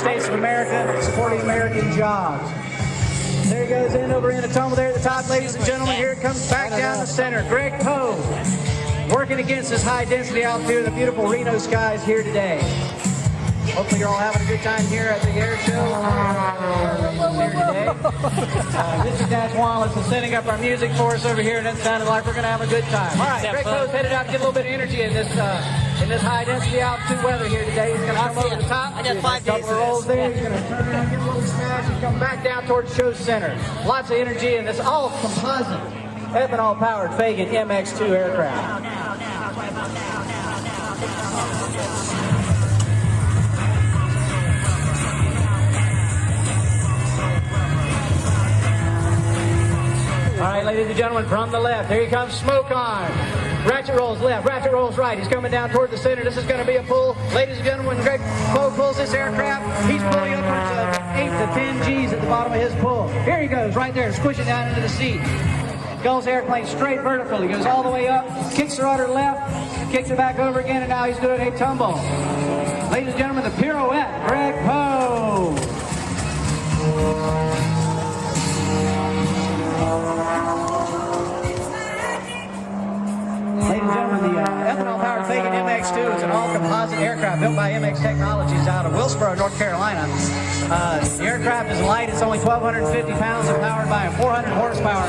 States of America, supporting American jobs. There he goes over in a tumble there at the top, ladies and gentlemen. Here it comes back down the center. Greg Poe working against this high density altitude in the beautiful Reno skies here today. Hopefully you're all having a good time here at the air show here today. Mr. Dash Wallace is setting up our music for us over here, and it sounded like we're going to have a good time. All right, Greg Poe's headed out to get a little bit of energy in this high density altitude weather here today. He's going to come over the top. I got 5 days. Couple of rolls there. He's going to turn around, get a little smash, and come back down towards show center. Lots of energy in this all composite ethanol powered Fagan MX2 aircraft. All right, ladies and gentlemen, from the left, here he comes, smoke on. Ratchet rolls left, ratchet rolls right. He's coming down toward the center. This is going to be a pull. Ladies and gentlemen, when Greg Poe pulls this aircraft, he's pulling upwards of 8 to 10 G's at the bottom of his pull. Here he goes, right there, squishing down into the seat. Gulls the airplane straight vertical. He goes all the way up, kicks the rudder left, kicks it back over again, and now he's doing a tumble. Ladies and gentlemen, the pirouette, Greg Poe. Ladies and gentlemen, the ethanol-powered Fagan MX2 is an all-composite aircraft built by MX Technologies out of Wilkesboro, North Carolina. The aircraft is light. It's only 1,250 pounds and powered by a 400 horsepower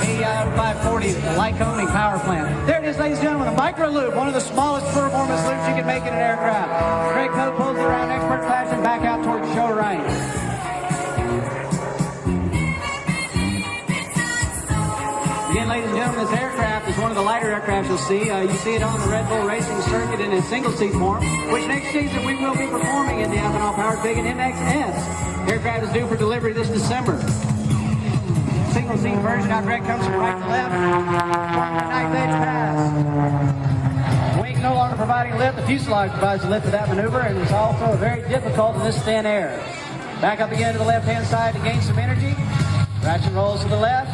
AEI 540 Lycoming power plant. There it is, ladies and gentlemen, the micro loop, one of the smallest performance loops you can make in an aircraft. Greg Poe pulls it around expert fashion back out towards show right. Again, ladies and gentlemen, this aircraft is one of the lighter aircraft you'll see. You see it on the Red Bull Racing circuit in a single-seat form, which next season we will be performing in the ethanol-powered Fagan MXS. The aircraft is due for delivery this December. Single-seat version, now Greg comes from right to left. Night edge pass. Wing no longer providing lift. The fuselage provides the lift for that maneuver, and it's also very difficult in this thin air. Back up again to the left-hand side to gain some energy. Ratchet rolls to the left.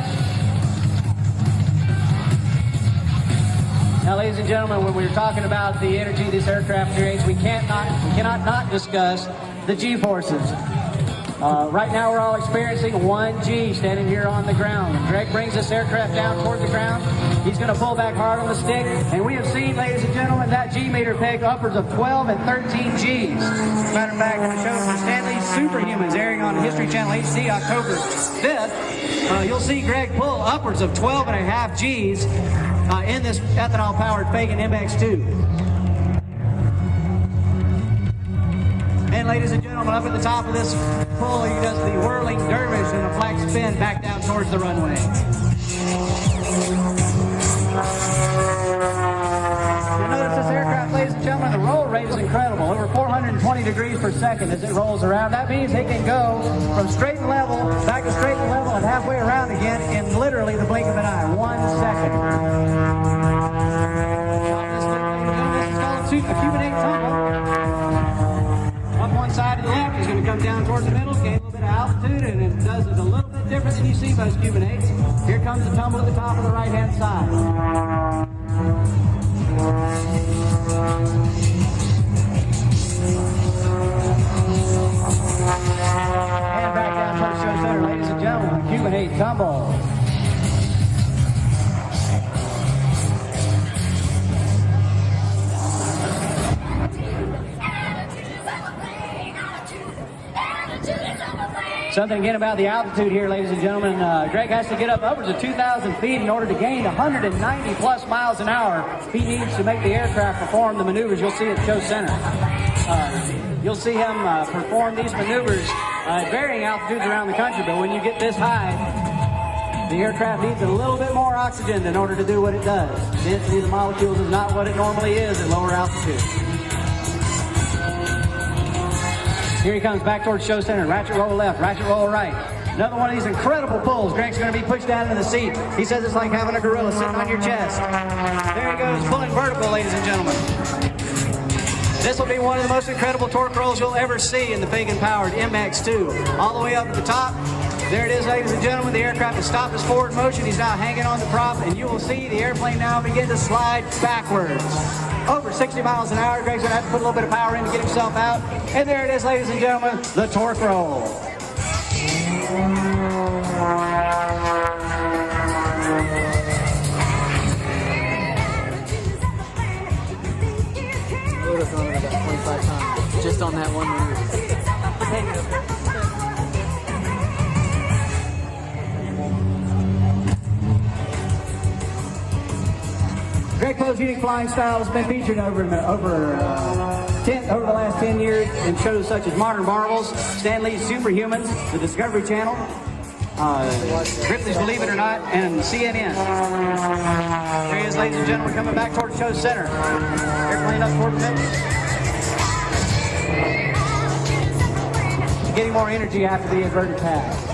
Now, ladies and gentlemen, when we're talking about the energy this aircraft creates, we cannot not discuss the G-forces. Right now, we're all experiencing 1 G standing here on the ground. When Greg brings this aircraft down toward the ground, he's going to pull back hard on the stick, and we have seen, ladies and gentlemen, that G-meter peg upwards of 12 and 13 Gs. Matter of fact, on the show from Stanley's Superhumans, airing on History Channel HD October 5th, you'll see Greg pull upwards of 12 and a half Gs in this ethanol-powered Fagan MX2. And ladies and gentlemen, up at the top of this pull, he does the whirling dervish and a flat spin back down towards the runway. You'll notice this aircraft, ladies and gentlemen, the roll rate is incredible. Over 420 degrees per second as it rolls around. That means it can go from straight and level, back to straight and level, and halfway around again in literally the blink of an eye. 1 second. This is called a cubanate tumble. Up one side to the left, he's going to come down towards the middle, gain a little bit of altitude, and it does it a little bit different than you see most cubanates. Here comes the tumble at the top of the right-hand side. And back down towards show center, ladies and gentlemen, cubanate tumble. Something again about the altitude here, ladies and gentlemen. Greg has to get up upwards of 2,000 feet in order to gain 190 plus miles an hour. He needs to make the aircraft perform the maneuvers you'll see at show center. You'll see him perform these maneuvers at varying altitudes around the country, but when you get this high, the aircraft needs a little bit more oxygen in order to do what it does. The density of the molecules is not what it normally is at lower altitude. Here he comes back towards show center. Ratchet roll left, ratchet roll right. Another one of these incredible pulls. Greg's going to be pushed down into the seat. He says it's like having a gorilla sitting on your chest. There he goes, pulling vertical, ladies and gentlemen. This will be one of the most incredible torque rolls you'll ever see in the Fagan-powered MX2. All the way up at the top. There it is, ladies and gentlemen. The aircraft has stopped its forward motion. He's now hanging on the prop, and you will see the airplane now begin to slide backwards. Over 60 miles an hour. Greg's going to have to put a little bit of power in to get himself out. And there it is, ladies and gentlemen, the torque roll. I would have thrown it about 25 times just on that one move. Greg Poe's unique flying style has been featured over the last 10 years in shows such as Modern Marvels, Stan Lee's Superhumans, the Discovery Channel, Ripley's Believe It or Not, and CNN. There he is, ladies and gentlemen, coming back toward the show center. Airplane up toward the middle. Getting more energy after the inverted pass.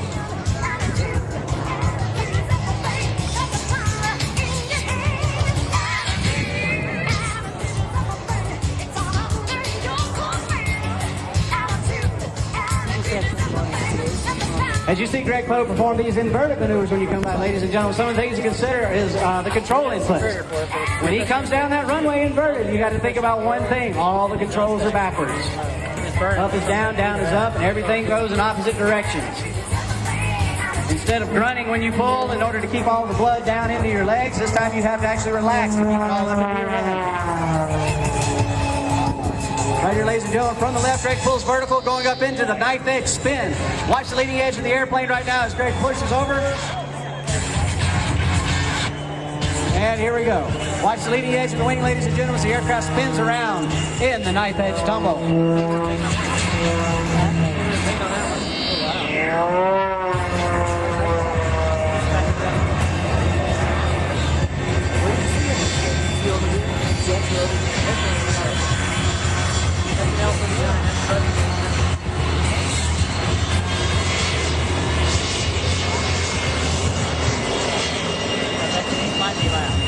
As you see Greg Poe perform these inverted maneuvers when you come by, ladies and gentlemen, some of the things to consider is the control inputs. When he comes down that runway inverted, you got to think about one thing. All the controls are backwards. Up is down, down is up, and everything goes in opposite directions. Instead of grunting when you pull in order to keep all the blood down into your legs, this time you have to actually relax and keep it all up into your head. Right here, ladies and gentlemen, from the left, Greg pulls vertical, going up into the knife edge spin. Watch the leading edge of the airplane right now as Greg pushes over. And here we go. Watch the leading edge of the wing, ladies and gentlemen, as the aircraft spins around in the knife edge tumble.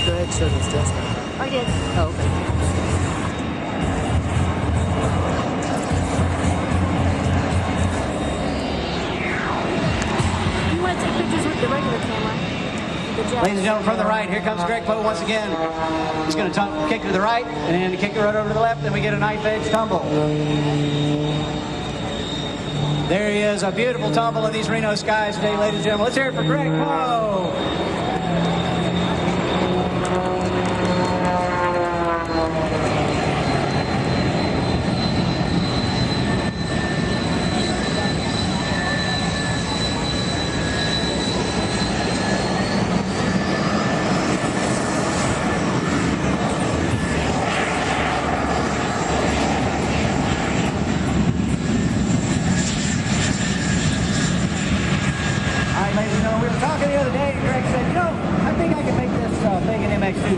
Go ahead and show this test. I did. Oh, okay. You want to take pictures with the regular camera? Ladies and gentlemen, from the right, here comes Greg Poe once again. He's going to kick to the right, and then kick it right over to the left, then we get a knife edge tumble. There he is, a beautiful tumble in these Reno skies today, ladies and gentlemen. Let's hear it for Greg Poe.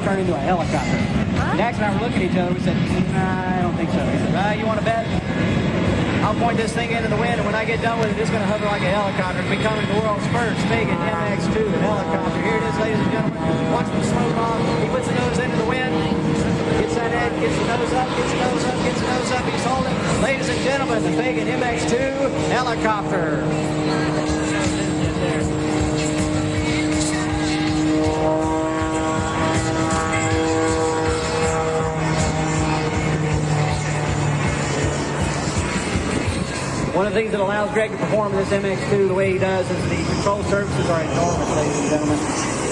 Turn into a helicopter. Huh? Dax and I were looking at each other. We said, nah, I don't think so. He said, you want to bet? I'll point this thing into the wind, and when I get done with it, it's going to hover like a helicopter, becoming the world's first Fagan MX2 helicopter. Here it is, ladies and gentlemen. Watch the smoke off. He puts the nose into the wind, gets that head, gets the nose up, gets the nose up, gets the nose up. He's holding. Ladies and gentlemen, the Fagan MX2 helicopter. One of the things that allows Greg to perform this MX2 the way he does is the control surfaces are enormous, ladies and gentlemen.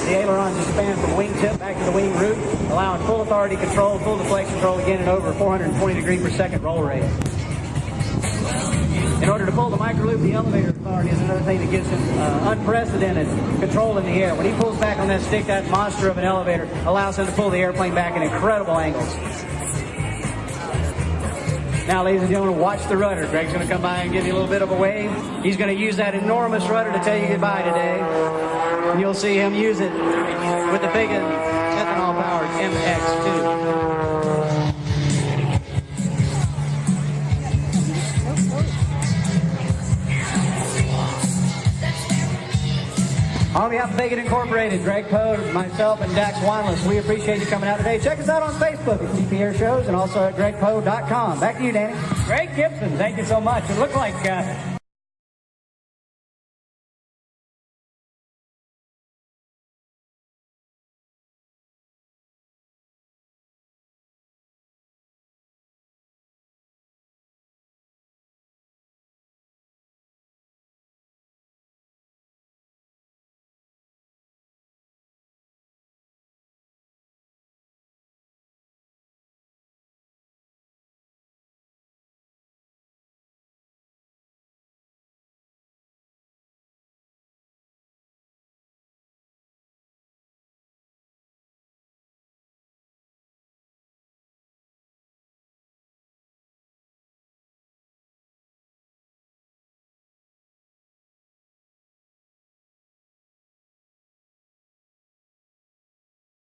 The ailerons expand from wingtip back to the wing root, allowing full authority control, full deflection control, again at over 420 degrees per second roll rate. In order to pull the microloop, the elevator authority is another thing that gives him unprecedented control in the air. When he pulls back on that stick, that monster of an elevator allows him to pull the airplane back at incredible angles. Now, ladies and gentlemen, watch the rudder. Greg's going to come by and give you a little bit of a wave. He's going to use that enormous rudder to tell you goodbye today. And you'll see him use it with the Fagan ethanol-powered MX2. All on behalf of Bacon Incorporated, Greg Poe, myself, and Dax Wanless, we appreciate you coming out today. Check us out on Facebook at TP Air Shows and also at gregpoe.com. Back to you, Danny. Greg Gibson, thank you so much. It looked like